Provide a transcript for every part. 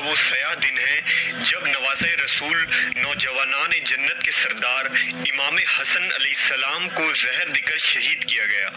وہ سیاہ دن ہے جب نواسۂ رسول نوجوانان جنت کے سردار امام حسن علیہ السلام کو زہر دے کر شہید کیا گیا۔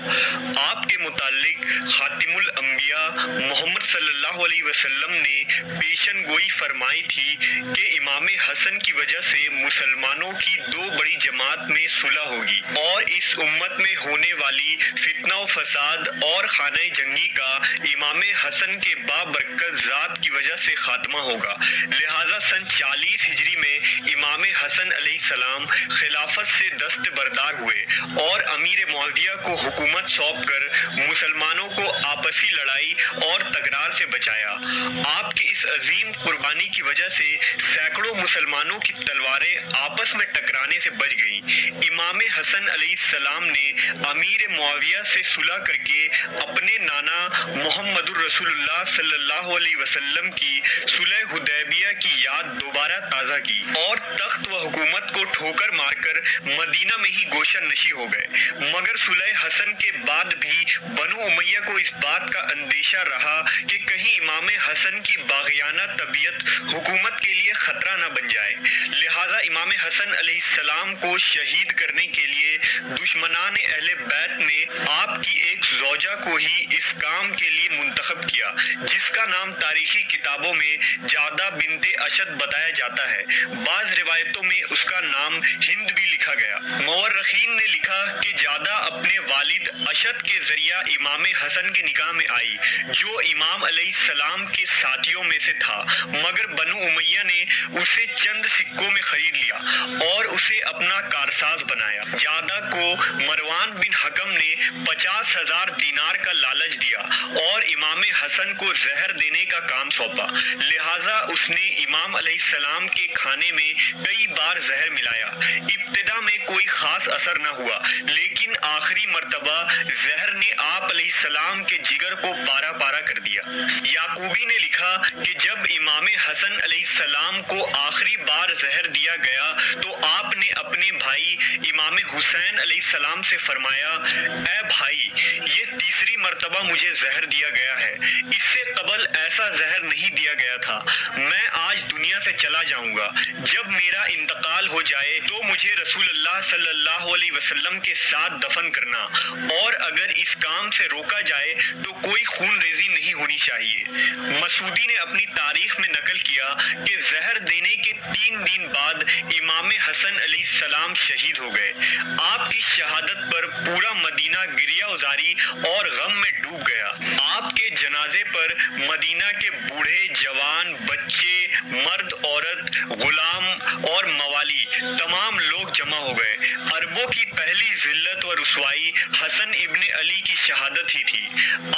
آپ کے متعلق خاتم الانبیاء محمد صلی اللہ علیہ وسلم نے پیشن گوئی فرمائی تھی کہ امام حسن کی وجہ سے مسلمانوں کی دو بڑی جماعت میں صلح ہوگی اور اس امت میں ہونے والی فتنہ و فساد اور خانہ جنگی کا امام حسن کے بابرکت ذات کی وجہ سے خاتمہ ہوگا۔ لہٰذا سن 40 ہجری میں امام حسن علیہ السلام خلافت سے دستبردار ہوئے اور امیر معاویہ کو حکومت سونپ کر مسلمانوں کو آپسی لڑائی اور تکرار سے بچایا۔ آپ کی اس عظیم قربانی کی وجہ سے سینکڑوں مسلمانوں کی تلواریں آپس میں ٹکرانے سے بچ گئیں۔ امام حسن علیہ السلام نے امیر معاویہ سے صلح کر کے اپنے نانا محمد الرسول اللہ صلی اللہ علیہ وسلم کی صلح حدیبیہ کی یاد دوبارہ تازہ کی اور تخت و حکومت کو ٹھوکر مار کر مدینہ میں ہی گوشہ نشین ہو گئے۔ مگر صلح حسن کے بعد بھی بنو امیہ کو اس بات کا اندیشہ رہا کہ کہیں امام حسن کی باغیانہ طبیعت حکومت کے لیے خطرہ نہ بن جائے، لہٰذا امام حسن علیہ السلام کو شہید کرنے کے لیے دشمنان اہل بیت نے آپ کی ایک زوجہ کو ہی اس کام کے لیے منتخب کیا، جس کا نام تاریخی کتابوں میں جعدہ بنت اشد بتایا جاتا ہے۔ بعض روایتوں میں اس کا نام ہند بھی لکھا گیا۔ مورخین نے لکھا کہ جعدہ اپنے والد اشد کے ذریعہ امام حسن کے نکاح میں آئی، جو امام علیہ السلام کے ساتھیوں میں سے تھا، مگر بنو امیہ نے اسے چند سکوں میں خرید لیا اور اسے اپنا کارساز بنایا۔ جعدہ کو مروان بن حکم نے 50,000 دینار کا لالچ دیا اور امام حسن کو زہر دینے کا کام سونپا، لہٰذا اس نے امام علیہ السلام کے کھانے میں کئی بار زہر ملایا۔ ابتدا میں کوئی خاص اثر نہ ہوا، لیکن آخری مرتبہ زہر نے آپ علیہ السلام کے جگر کو پارا پارا کر دیا۔ یعقوبی نے لکھا کہ جب امام حسن علیہ السلام کو آخری بار زہر دیا گیا تو آپ نے اپنے بھائی امام حسین علیہ السلام سے فرمایا، اے بھائی، یہ تیسری مرتبہ مجھے زہر دیا گیا ہے، اس سے قبل ایسا زہر نہیں دیا گیا تھا۔ میں آج دنیا سے چلا جاؤں گا، جب میرا انتقال ہو جائے تو مجھے رسول اللہ صلی اللہ علیہ وسلم کے ساتھ دفن کرنا، اور اگر اس کام سے روکا جائے تو کوئی خون ریزی نہیں ہونی چاہیے۔ مسعودی نے اپنی تاریخ میں نقل کیا کہ زہر دینے کے 3 دن بعد امام حسن علیہ السلام شہید ہو گئے۔ آپ کی شہادت پر پورا مدینہ گریہ ازاری اور غم میں ڈوب گیا۔ آپ کے جنازے پر مدینہ کے بوڑھے جوان، بچے، مرد عورت، غلام اور موالی تمام لوگ جمع ہو گئے۔ عربوں کی پہلی ذلت و رسوائی حسن ابن علی کی شہادت ہی تھی۔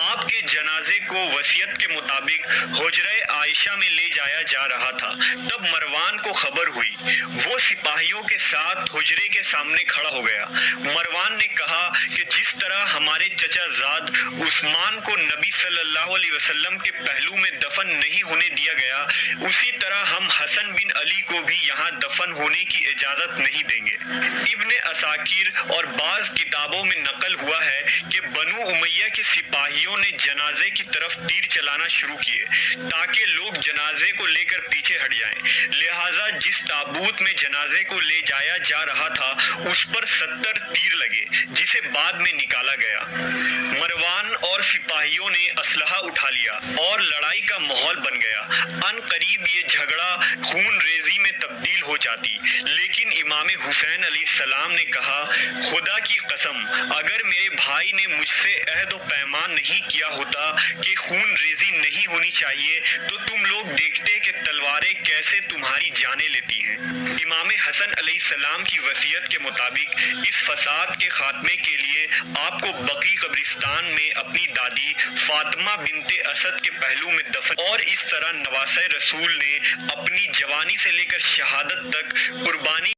آپ کے جنازے کو وصیت کے مطابق حجرہ عائشہ میں لے جایا جا رہا تھا، تب مروان کو خبر ہوئی۔ وہ سپاہیوں کے ساتھ حجرے کے سامنے کھڑا ہو گیا۔ مروان نے کہا کہ جس طرح ہمارے چچا زاد عثمان کو نبی صلی اللہ علیہ وسلم کے پہلو میں دفن نہیں ہونے دیا گیا، اسی طرح ہم حسن بن علی کو بھی یہاں دفن ہونے کی اجازت نہیں دیں گے۔ ابن عساکر اور بعض کتابوں میں نقل ہوا ہے کہ بنو امیہ کے سپاہیوں نے جنازے کی طرف تیر چلانا شروع کیے تاکہ لوگ جنازے کو لے کر پیچھے ہٹ جائیں، لہٰذا جس تابوت میں جنازے کو لے جایا جا رہا تھا اس پر 70 تیر لگے، جسے بعد میں نکالا گیا۔ مروان اور سپاہیوں نے اسلحہ اٹھا لیا اور لڑائی کا ماحول بن گیا۔ ان قریب یہ جھگڑا خون ریزی میں تبدیل ہو جاتی، لیکن امام حسین علیہ السلام نے کہا، خدا کی قسم، اگر میرے بھائی نے مجھ سے عہد و پیمان نہیں کیا ہوتا کہ خون ریزی نہیں ہونی چاہیے تو تم لوگ دیکھتے کہ تلواریں کیسے تمہاری جانیں لیتی ہیں۔ امام حسن علیہ السلام کی وصیت کے مطابق اس فساد کے خاتمے کے لیے آپ کو بقیع قبرستان میں اپنی دادی فاطمہ بنت اسد کے پہلو میں دفن، اور اس طرح نواسۂ رسول نے اپنی جوانی سے لے کر شہادت تک قربانی